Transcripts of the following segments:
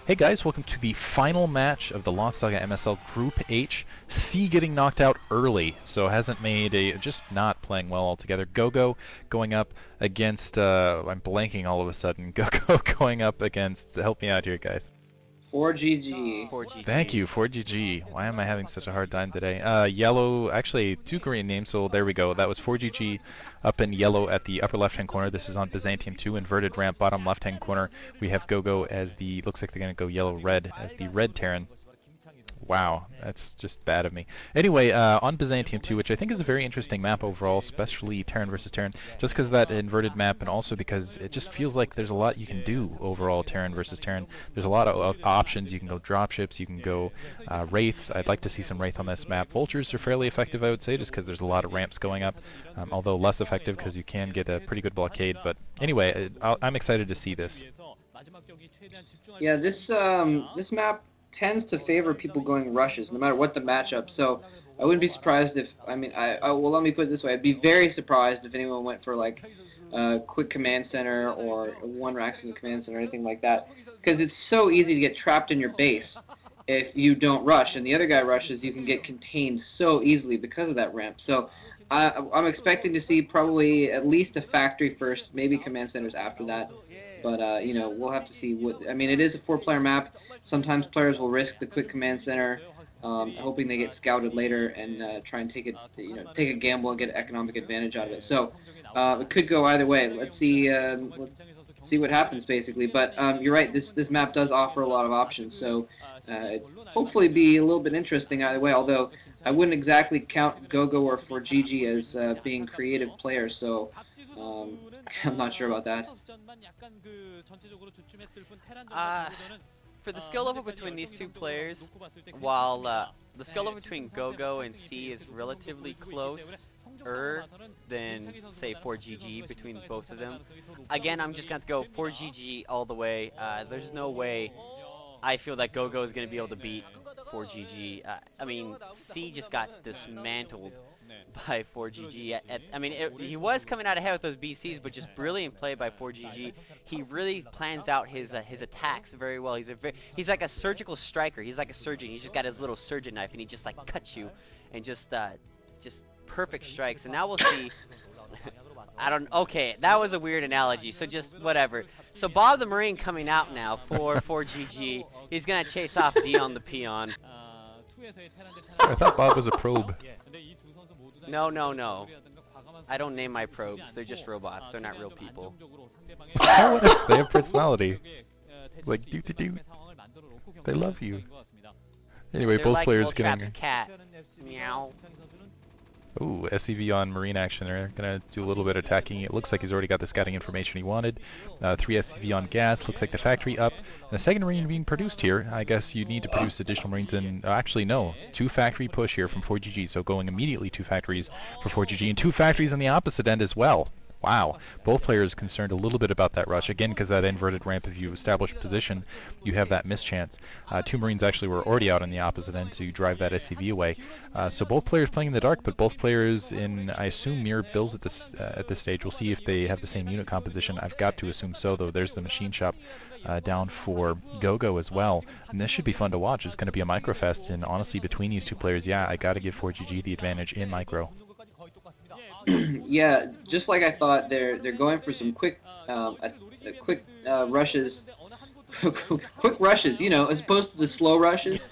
Hey guys, welcome to the final match of the Lost Saga MSL Group H. C getting knocked out early, so hasn't made just not playing well altogether. Gogo going up against, I'm blanking all of a sudden. Gogo going up against, help me out here guys. Forgg. Thank you, Forgg. Why am I having such a hard time today? Yellow, actually two Korean names, so there we go. That was Forgg up in yellow at the upper left-hand corner. This is on Byzantium 2, inverted ramp, bottom left-hand corner. We have Gogo as the, looks like they're going to go yellow-red as the red Terran. Wow, that's just bad of me. Anyway, on Byzantium 2, which I think is a very interesting map overall, especially Terran versus Terran, just because of that inverted map and also because it just feels like there's a lot you can do overall Terran versus Terran. There's a lot of options. You can go dropships, you can go Wraith. I'd like to see some Wraith on this map. Vultures are fairly effective, I would say, just because there's a lot of ramps going up, although less effective because you can get a pretty good blockade. But anyway, I'm excited to see this. Yeah, this map tends to favor people going rushes, no matter what the matchup. So I wouldn't be surprised if, well, let me put it this way. I'd be very surprised if anyone went for like quick command center or one racks in the command center or anything like that, because it's so easy to get trapped in your base if you don't rush, and the other guy rushes, you can get contained so easily because of that ramp. So I'm expecting to see probably at least a factory first, maybe command centers after that. But, you know, we'll have to see what... I mean, it is a 4-player map. Sometimes players will risk the quick command center, hoping they get scouted later and try and take a gamble and get economic advantage out of it. So it could go either way. Let's see what happens, basically. But you're right, this map does offer a lot of options. So it hopefully be a little bit interesting either way, although I wouldn't exactly count Gogo or Forgg as being creative players. So... I'm not sure about that. For the skill level between these two players, while the skill level between Gogo and C is relatively closer than, say, Forgg between both of them, again, I'm just going to go Forgg all the way. There's no way I feel that Gogo is going to be able to beat Forgg. I mean, C just got dismantled by Forgg. I mean, he was coming out ahead with those BCs, but just brilliant play by Forgg. He really plans out his attacks very well. He's like a surgical striker. He's like a surgeon. He's just got his little surgeon knife, and he just like cuts you, and just perfect strikes. And now we'll see. Okay, that was a weird analogy, so just whatever. So Bob the Marine coming out now for Forgg. He's gonna chase off Dion the Peon. I thought Bob was a probe. No. I don't name my probes. They're just robots. They're not real people. They have personality. Like, do. They love you. Anyway, They're both like players Voltrap's getting... cat. Meow. Ooh, SCV on Marine action. They're going to do a little bit of attacking. It looks like he's already got the scouting information he wanted. 3 SCV on gas. Looks like the factory up. And a second Marine being produced here. I guess you need to produce additional Marines in... actually, no. 2 factory push here from Forgg. So going immediately 2 factories for Forgg. And 2 factories on the opposite end as well. Wow. Both players concerned a little bit about that rush. Again, because that inverted ramp, if you establish position, you have that mischance. 2 Marines actually were already out on the opposite end to drive that SCV away. So both players playing in the dark, but both players in, I assume, mirrored builds at this stage. We'll see if they have the same unit composition. I've got to assume so, though. There's the machine shop down for Gogo as well. And this should be fun to watch. It's going to be a microfest, and honestly, between these 2 players, yeah, I got to give Forgg the advantage in micro. Yeah, just like I thought, they're going for some quick rushes, quick rushes. You know, as opposed to the slow rushes.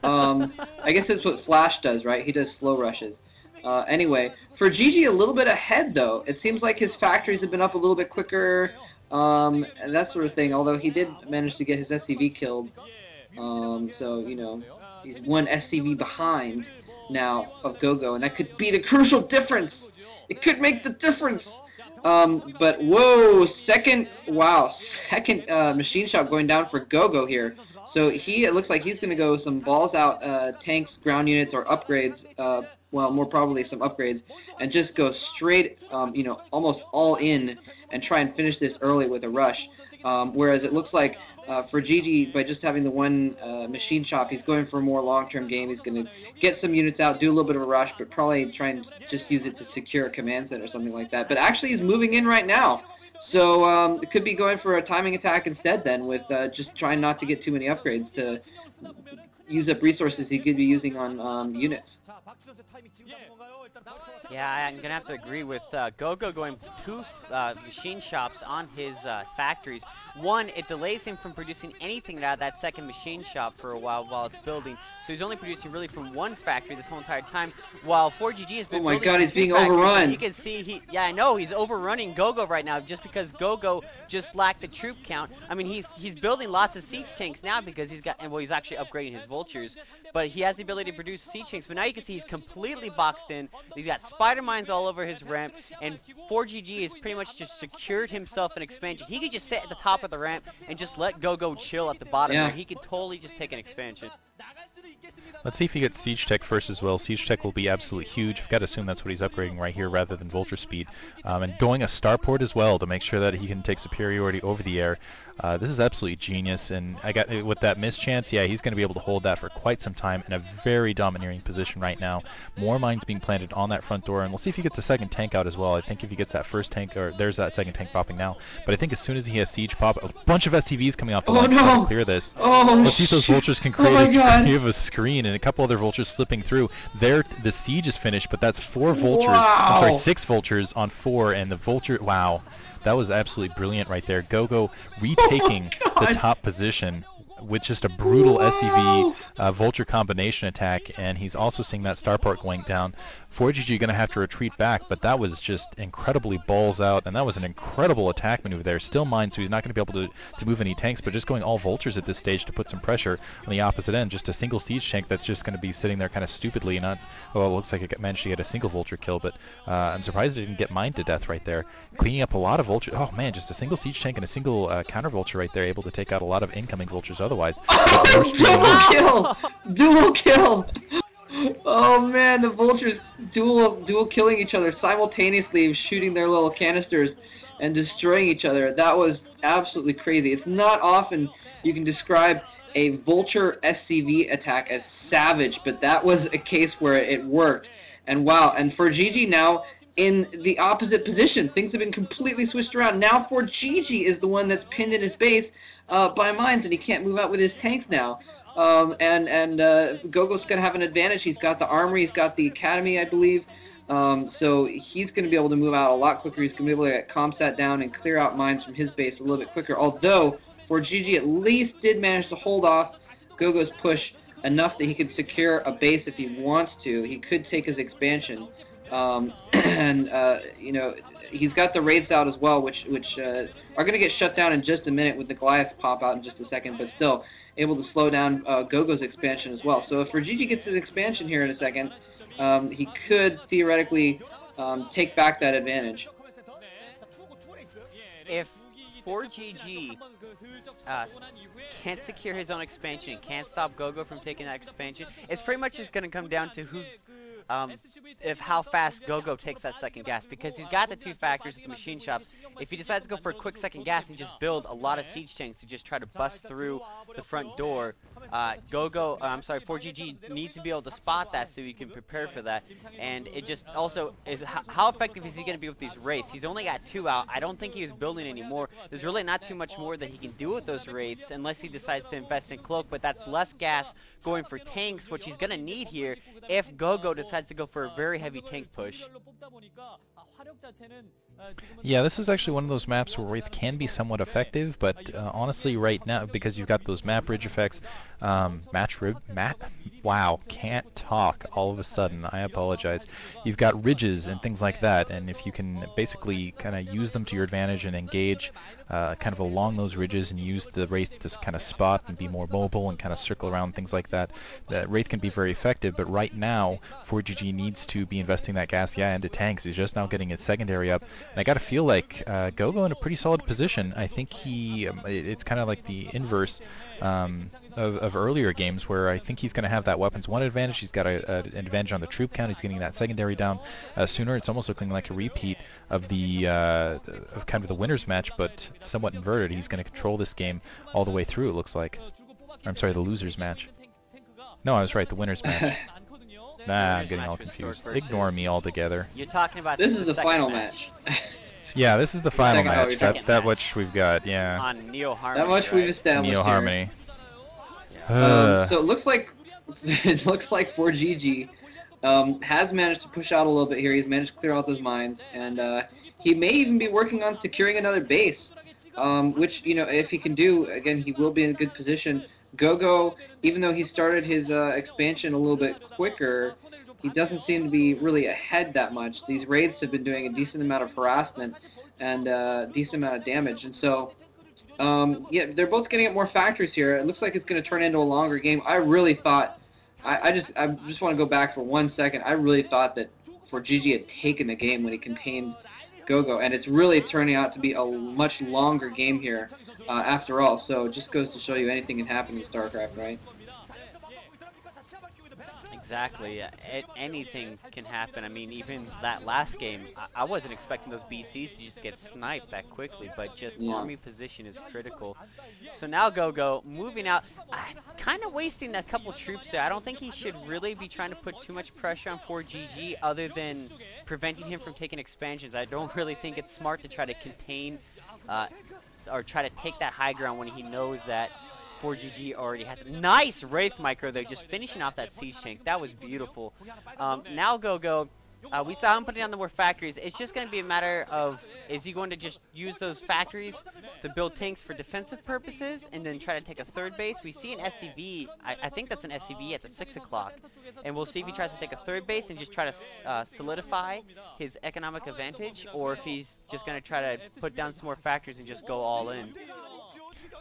I guess that's what Flash does, right? He does slow rushes. Anyway, for Gigi, a little bit ahead though. It seems like his factories have been up a little bit quicker, and that sort of thing. Although he did manage to get his SCV killed, so you know, he's 1 SCV behind now of Gogo, and that could be the crucial difference. It could make the difference. But whoa, second machine shop going down for Gogo here. So it looks like he's going to go some balls out tanks, ground units, or upgrades. Well, more probably some upgrades, and just go straight, you know, almost all in and try and finish this early with a rush. Whereas it looks like for Gigi, by just having the 1 machine shop, he's going for a more long-term game. He's going to get some units out, do a little bit of a rush, but probably try and just use it to secure a command center or something like that. But actually, he's moving in right now. So it could be going for a timing attack instead then, with just trying not to get too many upgrades to use up resources he could be using on units. Yeah, I'm gonna have to agree with Gogo going 2 machine shops on his factories. One, it delays him from producing anything out of that second machine shop for a while it's building. So he's only producing really from 1 factory this whole entire time, while Forgg has been. Oh my building God, he's from 2 being factories. overrun. You can see yeah, I know he's overrunning Gogo right now just because Gogo just lacked the troop count. I mean, he's building lots of siege tanks now because he's got, and well, he's actually upgrading his vultures, but he has the ability to produce siege tanks. But now you can see he's completely boxed in. He's got spider mines all over his ramp, and Forgg has pretty much just secured himself an expansion. He could just sit at the top of the ramp and just let Gogo chill at the bottom there. He could totally just take an expansion. Let's see if he gets Siege Tech first as well. Siege Tech will be absolutely huge. I've got to assume that's what he's upgrading right here rather than Vulture Speed. And going a Starport as well to make sure that he can take superiority over the air. This is absolutely genius, and I got with that mischance, yeah, he's going to be able to hold that for quite some time in a very domineering position right now. More mines being planted on that front door, and we'll see if he gets a second tank out as well. I think if he gets that first tank, or there's that second tank popping now, but I think as soon as he has Siege pop, a bunch of SCVs coming off the line to clear this. Let's see if those Vultures can create a screen, and a couple other Vultures slipping through. There, the Siege is finished, but that's 4 Vultures, I'm sorry, 6 Vultures on 4, and the Vulture, wow. That was absolutely brilliant right there. Gogo retaking the top position with just a brutal SCV Vulture combination attack, and he's also seeing that Starport going down. Forgg going to have to retreat back, but that was just incredibly balls out, and that was an incredible attack maneuver there. Still mine, so he's not going to be able to move any tanks, but just going all Vultures at this stage to put some pressure on the opposite end. Just a single siege tank that's just going to be sitting there kind of stupidly, not, well, it looks like it managed to get a single Vulture kill, but I'm surprised it didn't get mined to death right there. Cleaning up a lot of Vultures. Oh man, just a single siege tank and a single counter Vulture right there, able to take out a lot of incoming Vultures otherwise. Double kill! Dual kill! Oh man, the Vultures dual killing each other simultaneously, shooting their little canisters and destroying each other. That was absolutely crazy. It's not often you can describe a Vulture SCV attack as savage, but that was a case where it worked. And wow, and Forgg now in the opposite position. Things have been completely switched around. Now Forgg is the one that's pinned in his base by mines, and he can't move out with his tanks now. Gogo's going to have an advantage. He's got the armory, he's got the academy, I believe. So he's going to be able to move out a lot quicker. He's going to be able to get Comsat down and clear out mines from his base a little bit quicker. Although Forgg at least did manage to hold off Gogo's push enough that he could secure a base if he wants to. He could take his expansion. You know, he's got the raids out as well, which are going to get shut down in just a minute with the Goliaths pop out in just a second, but still able to slow down Gogo's expansion as well. So if Forgg gets his expansion here in a second, he could theoretically take back that advantage. If Forgg can't secure his own expansion and can't stop Gogo from taking that expansion, it's pretty much just going to come down to who how fast Gogo takes that second gas, because he's got the 2 factors at the machine shops. If he decides to go for a quick second gas and just build a lot of siege tanks to just try to bust through the front door, Forgg needs to be able to spot that so he can prepare for that. And it just also is how effective is he going to be with these raids? He's only got 2 out. I don't think he is building anymore. There's really not too much more that he can do with those raids unless he decides to invest in cloak, but that's less gas going for tanks, which he's going to need here if Gogo decides to go for a very heavy tank push. Yeah, this is actually one of those maps where Wraith can be somewhat effective, but honestly right now, because you've got those map ridge effects, wow, can't talk all of a sudden, I apologize. You've got ridges and things like that, and if you can basically kind of use them to your advantage and engage kind of along those ridges and use the Wraith to kind of spot and be more mobile and kind of circle around, things like that, the Wraith can be very effective. But right now, Forgg needs to be investing that gas, into tanks. He's just now getting his secondary up, and I gotta feel like Gogo in a pretty solid position. I think it's kind of like the inverse of earlier games, where I think he's going to have that weapons 1 advantage. He's got an advantage on the troop count. He's getting that secondary down sooner. It's almost looking like a repeat of the of kind of the winner's match, but somewhat inverted. He's going to control this game all the way through, it looks like. I'm sorry, the loser's match. No, I was right, the winner's match. Nah, I'm getting all confused. Ignore me altogether. You're talking about this is the final match. Yeah, this is the The final second- oh, match. you're talking- That match. much we've got. Yeah. On Neo Harmony. That much right? we've established Neo here. Harmony. So it looks like it looks like Forgg has managed to push out a little bit here. He's managed to clear out those mines, and he may even be working on securing another base, which, you know, if he can do, again, he will be in a good position. Gogo, even though he started his expansion a little bit quicker, he doesn't seem to be really ahead that much. These raids have been doing a decent amount of harassment and a decent amount of damage, and so yeah, they're both getting at more factories here. It looks like it's going to turn into a longer game. I really thought, I just want to go back for 1 second. I really thought that Forgg had taken the game when he contained Gogo, and it's really turning out to be a much longer game here after all. So it just goes to show you anything can happen in StarCraft, right? Exactly. Anything can happen. I mean, even that last game, I wasn't expecting those BCs to just get sniped that quickly, but just Yeah. army position is critical. So now Gogo moving out, kind of wasting a couple troops there. I don't think he should really be trying to put too much pressure on Forgg other than preventing him from taking expansions. I don't really think it's smart to try to contain or try to take that high ground when he knows that Forgg already has a nice Wraith micro there, just finishing off that siege tank. That was beautiful. Now Gogo, we saw him putting on the more factories. It's just going to be a matter of, is he going to just use those factories to build tanks for defensive purposes and then try to take a third base? We see an SCV, I think that's an SCV at the 6 o'clock. And we'll see if he tries to take a third base and just try to solidify his economic advantage, or if he's just going to try to put down some more factories and just go all in.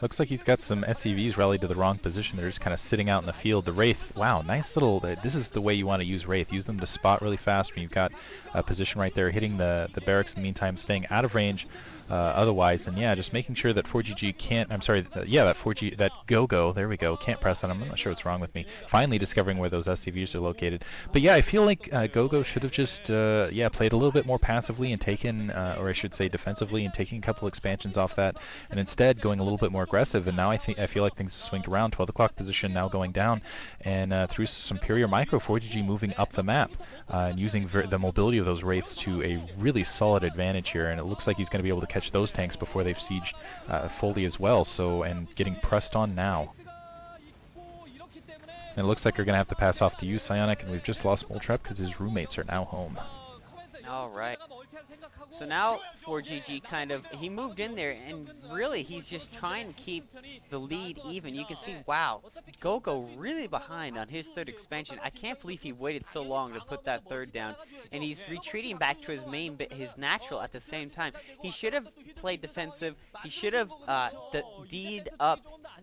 Looks like he's got some SCVs rallied to the wrong position. They're just kind of sitting out in the field. The Wraith, wow, nice little, this is the way you want to use Wraith. Use them to spot really fast when you've got a position right there, hitting the barracks in the meantime, staying out of range otherwise. And yeah, just making sure that Forgg can't, I'm sorry, that Gogo, there we go, can't press on him. I'm not sure what's wrong with me. Finally discovering where those SCVs are located. But yeah, I feel like Gogo should have just, played a little bit more passively and taken, or I should say defensively, and taking a couple expansions off that, and instead going a little bit more aggressive. And now I feel like things have swinged around. 12 o'clock position now going down, and through some superior micro, Forgg moving up the map and using the mobility of those Wraiths to a really solid advantage here. And it looks like he's going to be able to catch those tanks before they've sieged fully as well. So, and getting pressed on now. And it looks like we're going to have to pass off to you, Psionic, and we've just lost Moltrep because his roommates are now home. All right. So now Forgg kind of, he moved in there, and really he's just trying to keep the lead even. You can see, wow, Gogo really behind on his third expansion. I can't believe he waited so long to put that third down, and he's retreating back to his main, his natural at the same time. He should have played defensive. He should have D'd up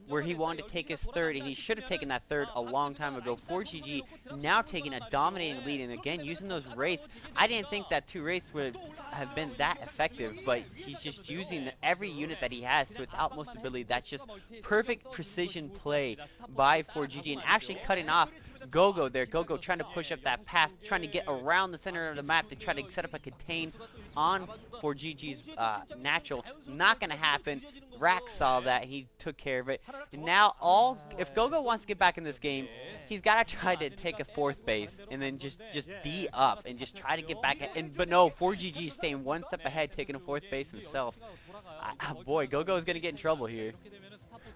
where he wanted to take his third, and he should have taken that third a long time ago. Forgg now taking a dominating lead, and again using those Wraiths. I didn't think that 2 Wraiths would have been that effective, but he's just using every unit that he has to its utmost ability. That's just perfect precision play by Forgg, and actually cutting off Gogo there. Gogo trying to push up that path, trying to get around the center of the map to try to set up a contain on Forgg's natural. Not going to happen. Rack saw that. He took care of it. And now if Gogo wants to get back in this game, he's got to try to take a 4th base and then just D up and just try to get back. But no, Forgg staying 1 step ahead, taking a 4th base himself. Boy, Gogo is going to get in trouble here.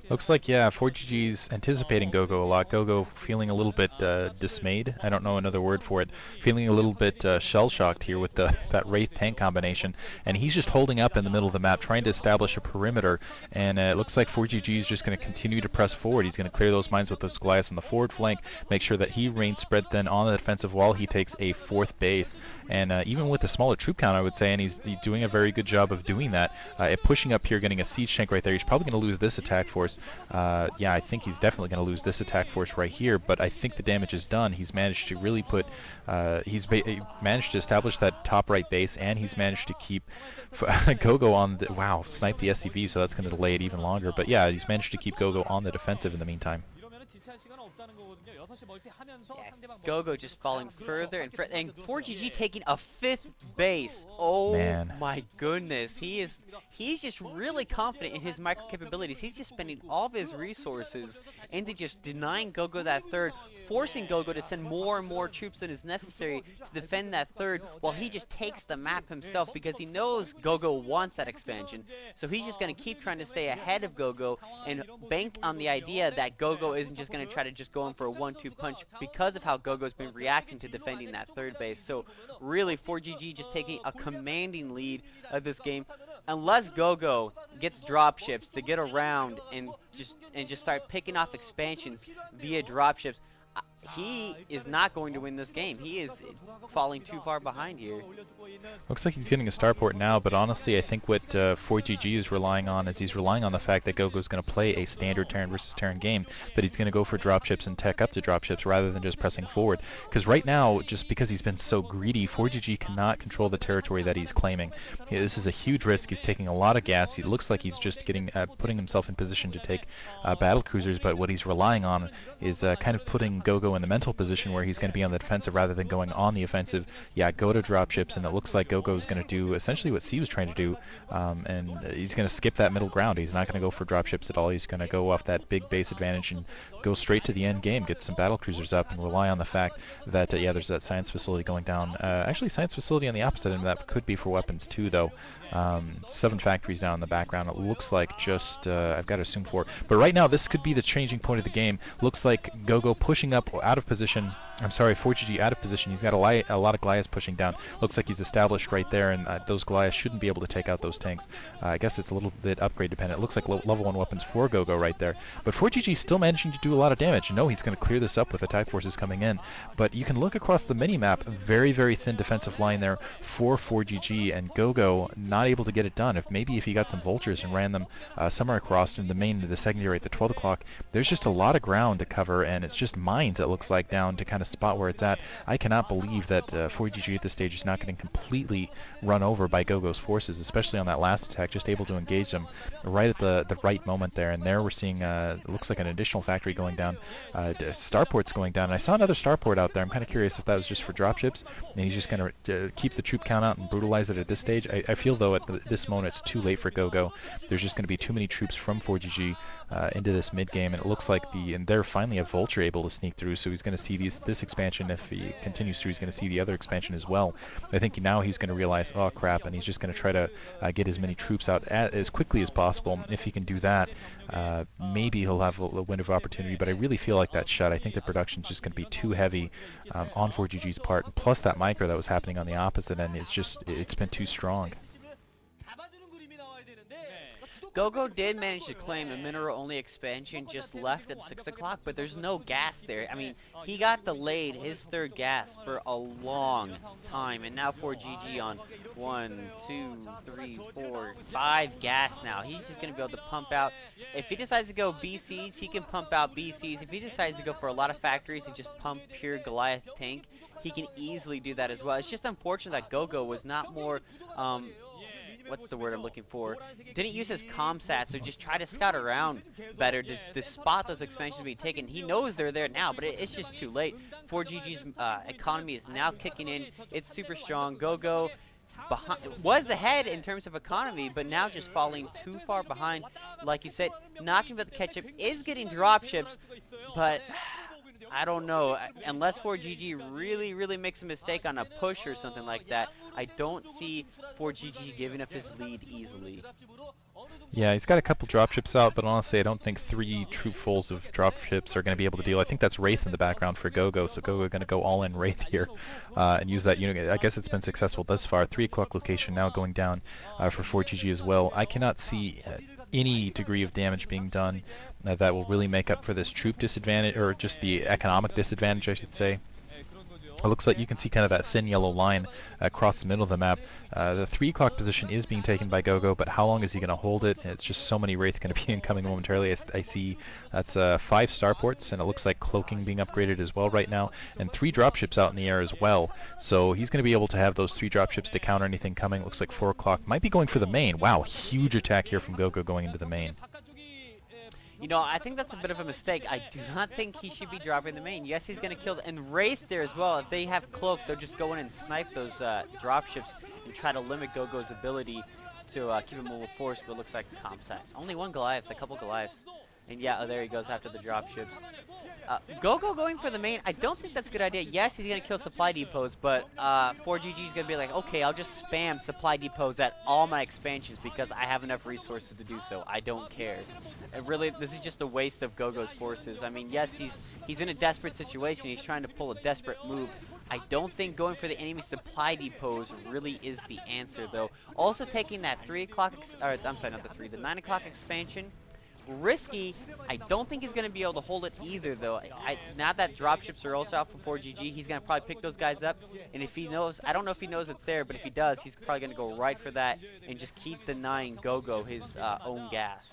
Looks like, yeah, Forgg's anticipating Gogo a lot. Gogo feeling a little bit dismayed. I don't know another word for it. Feeling a little bit shell-shocked here with that Wraith tank combination. And he's just holding up in the middle of the map, trying to establish a perimeter. And it looks like Forgg is just going to continue to press forward. He's going to clear those mines with those Goliaths on the forward flank, make sure that he remains spread thin on the defensive wall. He takes a 4th base. And even with a smaller troop count, I would say, and he's doing a very good job of doing that, pushing up here, getting a siege tank right there. He's probably going to lose this attack force. Yeah, I think he's definitely going to lose this attack force right here, but I think the damage is done. He's managed to really put, managed to establish that top right base, and he's managed to keep Gogo on the, wow, snipe the SCV, so that's going to delay it even longer. But yeah, he's managed to keep Gogo on the defensive in the meantime. Yeah, Gogo just falling further and further, and Forgg taking a 5th base. Oh Man. My goodness, he's just really confident in his micro capabilities. He's just spending all of his resources into just denying Gogo that third. forcing Gogo to send more and more troops than is necessary to defend that third, while he just takes the map himself because he knows Gogo wants that expansion. So he's just going to keep trying to stay ahead of Gogo and bank on the idea that Gogo isn't just going to try to just go in for a 1-2 punch because of how Gogo's been reacting to defending that third base. So really, Forgg just taking a commanding lead of this game. Unless Gogo gets dropships to get around and just start picking off expansions via dropships, he is not going to win this game. He is falling too far behind here. Looks like he's getting a starport now, but honestly, I think what Forgg is relying on is he's relying on the fact that Gogo's going to play a standard Terran versus Terran game, that he's going to go for dropships and tech up to dropships rather than just pressing forward. Because right now, just because he's been so greedy, Forgg cannot control the territory that he's claiming. Yeah, this is a huge risk. He's taking a lot of gas. He looks like he's just getting putting himself in position to take battle cruisers, but what he's relying on is kind of putting Gogo in the mental position where he's going to be on the defensive rather than going on the offensive. Yeah, go to dropships, and it looks like Gogo is going to do essentially what C was trying to do, and he's going to skip that middle ground. He's not going to go for dropships at all. He's going to go off that big base advantage and go straight to the end game, get some battle cruisers up, and rely on the fact that, yeah, there's that science facility going down. Actually, science facility on the opposite end of that could be for weapons too, though. 7 factories down in the background. It looks like just, I've got to assume 4. But right now, this could be the changing point of the game. Looks like Gogo pushing up out of position. I'm sorry, Forgg out of position. He's got a lot of Goliaths pushing down. Looks like he's established right there, and those Goliaths shouldn't be able to take out those tanks. I guess it's a little bit upgrade dependent. It looks like level 1 weapons for Gogo right there. But Forgg still managing to do a lot of damage. You know he's going to clear this up with attack forces coming in. But you can look across the mini-map, very, very thin defensive line there for Forgg, and Gogo not able to get it done. If he got some vultures and ran them somewhere across in the main to the secondary at the 12 o'clock, there's just a lot of ground to cover, and it's just mines, it looks like, down to kind of spot where it's at. I cannot believe that Forgg at this stage is not getting completely run over by Gogo's forces, especially on that last attack, just able to engage them right at the right moment there. And there we're seeing, it looks like an additional factory going down, starports going down. And I saw another starport out there. I'm kind of curious if that was just for dropships, and he's just going to keep the troop count out and brutalize it at this stage. I feel, though, at this moment it's too late for Gogo. There's just going to be too many troops from Forgg into this mid game, and it looks like and they're finally a vulture able to sneak through, so he's going to see this expansion. If he continues through, he's going to see the other expansion as well. I think now he's going to realize, oh crap, and he's just going to try to get as many troops out as quickly as possible. If he can do that, maybe he'll have a window of opportunity, but I really feel like that's shut. I think the production's just going to be too heavy on Forgg's part, and plus that micro that was happening on the opposite end is just, it's been too strong. Gogo did manage to claim a mineral-only expansion just left at 6 o'clock, but there's no gas there. I mean, he got delayed his third gas for a long time, and now Forgg on 1, 2, 3, 4, 5 gas now. He's just going to be able to pump out. If he decides to go BCs, he can pump out BCs. If he decides to go for a lot of factories and just pump pure Goliath tank, he can easily do that as well. It's just unfortunate that Gogo was not more, what's the word I'm looking for? Didn't use his comsats or just try to scout around better to spot those expansions being taken. He knows they're there now, but it's just too late. Forgg's economy is now kicking in. It's super strong. Gogo was ahead in terms of economy, but now just falling too far behind. Like you said, knocking about the ketchup is getting dropships, but I don't know. Unless Forgg really makes a mistake on a push or something like that, I don't see Forgg giving up his lead easily. Yeah, he's got a couple dropships out, but honestly, I don't think 3 troopfuls of dropships are going to be able to deal. I think that's Wraith in the background for Gogo, so Gogo going to go all in Wraith here and use that unit. I guess it's been successful thus far. 3 o'clock location now going down for Forgg as well. I cannot see any degree of damage being done that will really make up for this troop disadvantage, or just the economic disadvantage, I should say. It looks like you can see kind of that thin yellow line across the middle of the map. The 3 o'clock position is being taken by Gogo, but how long is he going to hold it? It's just so many Wraith going to be incoming momentarily. I see that's 5 starports, and it looks like cloaking being upgraded as well right now, and 3 dropships out in the air as well. So he's going to be able to have those 3 dropships to counter anything coming. Looks like 4 o'clock might be going for the main. Wow, huge attack here from Gogo going into the main. You know, I think that's a bit of a mistake. I do not think he should be dropping the main. Yes, he's going to kill and Wraith there as well. If they have Cloak, they'll just go in and snipe those dropships and try to limit Gogo's ability to keep him mobile force, but it looks like Comsat. Only 1 Goliath, a couple Goliaths. And yeah, oh, there he goes after the dropships. Gogo going for the main, I don't think that's a good idea. Yes, he's going to kill supply depots, but Forgg is going to be like, okay, I'll just spam supply depots at all my expansions because I have enough resources to do so. I don't care. And really, this is just a waste of Gogo's forces. I mean, yes, he's in a desperate situation. He's trying to pull a desperate move. I don't think going for the enemy supply depots really is the answer, though. Also taking that 3 o'clock, or I'm sorry, not the 3, the 9 o'clock expansion. Risky. I don't think he's going to be able to hold it either, though. Now that dropships are also out for Forgg, he's going to probably pick those guys up. And if he knows, I don't know if he knows it's there, but if he does, he's probably going to go right for that and just keep denying Gogo his own gas.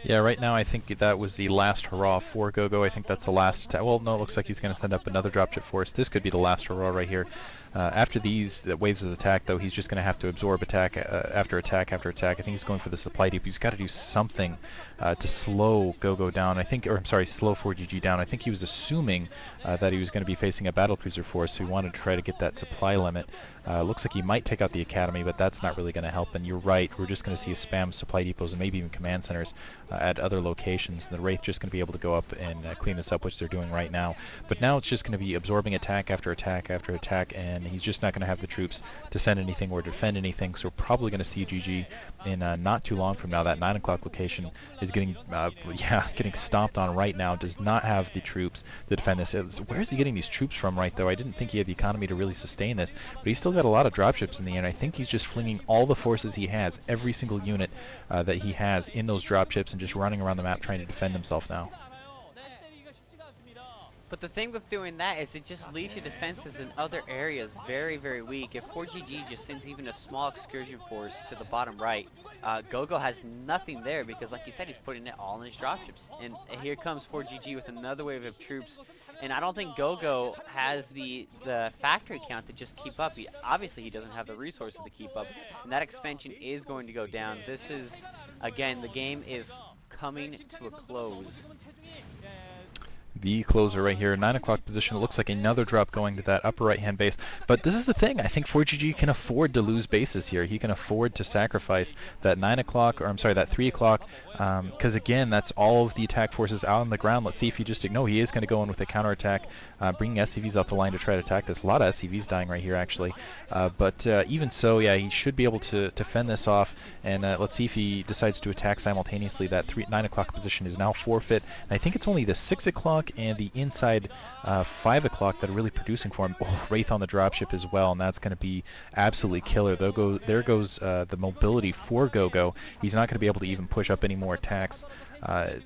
Yeah, right now I think that was the last hurrah for Gogo. I think that's the last attack. Well, no, it looks like he's going to send up another dropship force. This could be the last hurrah right here. After these waves of attack, though, he's just going to have to absorb attack after attack after attack. I think he's going for the supply depot. He's got to do something to slow Gogo down. I think, or I'm sorry, slow Forgg down. I think he was assuming that he was going to be facing a battlecruiser force, so he wanted to try to get that supply limit. Looks like he might take out the academy, but that's not really going to help. And you're right, we're just going to see a spam supply depots and maybe even command centers at other locations. And the Wraith just going to be able to go up and clean this up, which they're doing right now. But now it's just going to be absorbing attack after attack after attack, and he's just not going to have the troops to send anything or defend anything. So we're probably going to see GG in not too long from now. That 9 o'clock location is getting, getting stomped on right now. Does not have the troops to defend this. Where is he getting these troops from, right, though? I didn't think he had the economy to really sustain this, but he's still got a lot of dropships in the end. I think he's just flinging all the forces he has, every single unit that he has in those dropships, and just running around the map trying to defend himself now. But the thing with doing that is it just leaves your defenses in other areas very, very weak. If Forgg just sends even a small excursion force to the bottom right, Gogo has nothing there because, like you said, he's putting it all in his dropships. And here comes Forgg with another wave of troops. And I don't think Gogo has the factory count to just keep up. Obviously, he doesn't have the resources to keep up. And that expansion is going to go down. This is, again, the game is coming to a close. The closer right here, 9 o'clock position. It looks like another drop going to that upper right-hand base. But this is the thing. I think Forgg can afford to lose bases here. He can afford to sacrifice that 9 o'clock, or I'm sorry, that 3 o'clock. Because again, that's all of the attack forces out on the ground. Let's see if he just, no, he is going to go in with a counterattack, bringing SCVs off the line to try to attack this. A lot of SCVs dying right here, actually. But even so, yeah, he should be able to fend this off. And let's see if he decides to attack simultaneously. That 9 o'clock position is now forfeit. And I think it's only the 6 o'clock and the inside 5 o'clock that are really producing for him. Oh, Wraith on the dropship as well, and that's going to be absolutely killer. There goes the mobility for Gogo. He's not going to be able to even push up any more attacks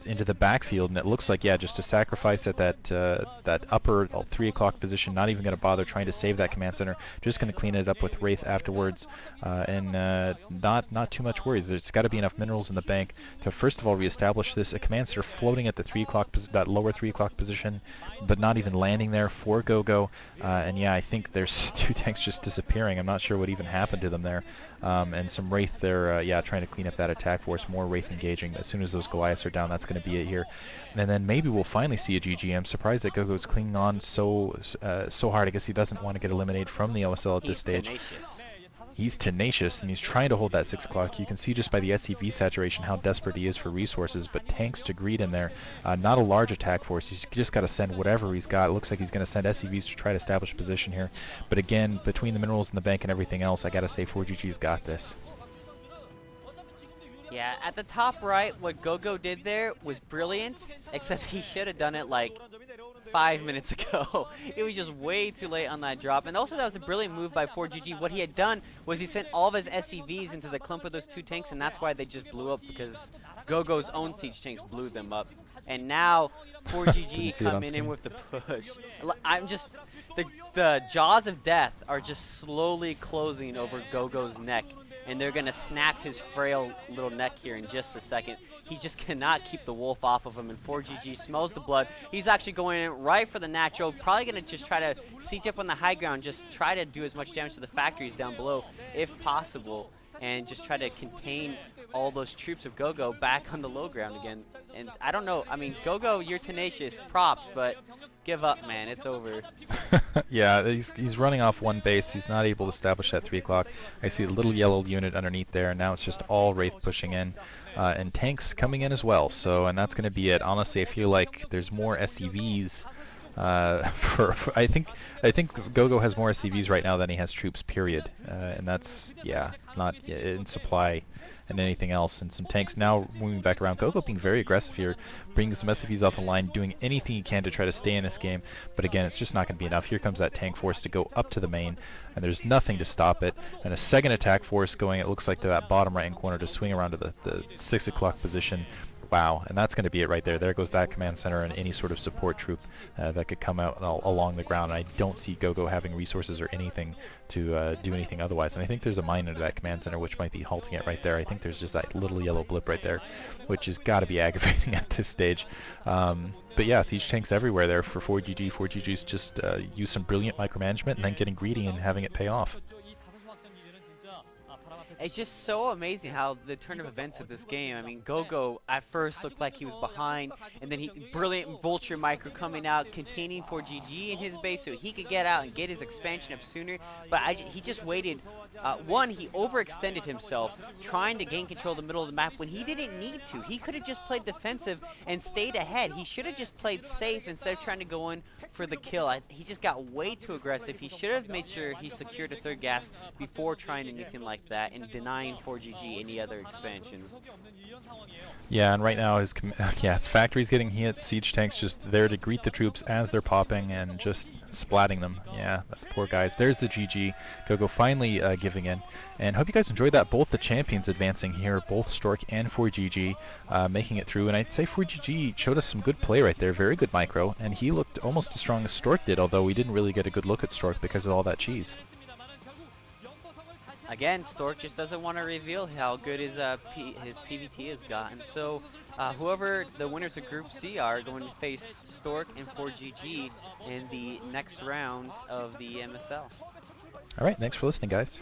into the backfield, and it looks like, yeah, just a sacrifice at that upper 3 o'clock position. Not even going to bother trying to save that command center. Just going to clean it up with Wraith afterwards, and not too much worries. There's got to be enough minerals in the bank to first of all reestablish this. A command center floating at the 3 o'clock that lower 3 o'clock position, but not even landing there for Gogo. And yeah, I think there's 2 tanks just disappearing. I'm not sure what even happened to them there. And some Wraith there, yeah, trying to clean up that attack force. More Wraith engaging. As soon as those Goliaths are down, that's going to be it here. And then maybe we'll finally see a GG. I'm surprised that Gogo's clinging on so hard. I guess he doesn't want to get eliminated from the OSL at this stage. Tenacious. He's tenacious, and he's trying to hold that 6 o'clock. You can see just by the SCV saturation how desperate he is for resources, but tanks to greet him there. Not a large attack force. He's just got to send whatever he's got. It looks like he's going to send SCVs to try to establish a position here. But again, between the minerals in the bank and everything else, I got to say Forgg's got this. Yeah, at the top right, what Gogo did there was brilliant, except he should have done it like 5 minutes ago. It was just way too late on that drop. And also that was a brilliant move by Forgg. What he had done was he sent all of his SCVs into the clump of those 2 tanks, and that's why they just blew up, because Gogo's own siege tanks blew them up. And now Forgg coming in with the push. I'm just, the jaws of death are just slowly closing over Gogo's neck, and they're gonna snap his frail little neck here in just a second. He just cannot keep the wolf off of him, and Forgg smells the blood. He's actually going in right for the natural, probably going to just try to siege up on the high ground, just try to do as much damage to the factories down below, if possible, and just try to contain all those troops of Gogo back on the low ground again. And I don't know, I mean, Gogo, you're tenacious, props, but give up, man, it's over. Yeah, he's running off one base. He's not able to establish that 3 o'clock. I see a little yellow unit underneath there, and now it's just all Wraith pushing in. and tanks coming in as well. So, and that's going to be it. Honestly, I feel like there's more SCVs. I think Gogo has more SCVs right now than he has troops. Period. And that's not in supply and anything else. And some tanks now moving back around. Gogo being very aggressive here, bringing some SCVs off the line, doing anything he can to try to stay in this game. But again, it's just not going to be enough. Here comes that tank force to go up to the main, and there's nothing to stop it. And a second attack force going, it looks like, to that bottom right-hand corner to swing around to the 6 o'clock position. Wow, and that's going to be it right there. There goes that command center and any sort of support troop that could come out along the ground. And I don't see Gogo having resources or anything to do anything otherwise. And I think there's a mine under that command center which might be halting it right there. I think there's just that little yellow blip right there, which has got to be aggravating at this stage. But yeah, siege tanks everywhere there for Forgg. Forgg's just use some brilliant micromanagement and then getting greedy and having it pay off. It's just so amazing how the turn of events of this game. I mean, Gogo at first looked like he was behind, and then brilliant vulture micro coming out, containing Forgg in his base so he could get out and get his expansion up sooner. But he just waited. One, he overextended himself, trying to gain control of the middle of the map when he didn't need to. He could have just played defensive and stayed ahead. He should have just played safe instead of trying to go in for the kill. He just got way too aggressive. He should have made sure he secured a third gas before trying anything like that and denying Forgg any other expansion. Yeah, and right now his factory's getting hit. Siege tanks just there to greet the troops as they're popping and just splatting them. Yeah, that's poor guys. There's the GG. Gogo finally giving in. And hope you guys enjoyed that. Both the champions advancing here, both Stork and Forgg making it through. And I'd say Forgg showed us some good play right there. Very good micro. And he looked almost as strong as Stork did, although we didn't really get a good look at Stork because of all that cheese. Again, Stork just doesn't want to reveal how good his PVT has gotten. So whoever the winners of Group C are going to face Stork and Forgg in the next rounds of the MSL. All right, thanks for listening, guys.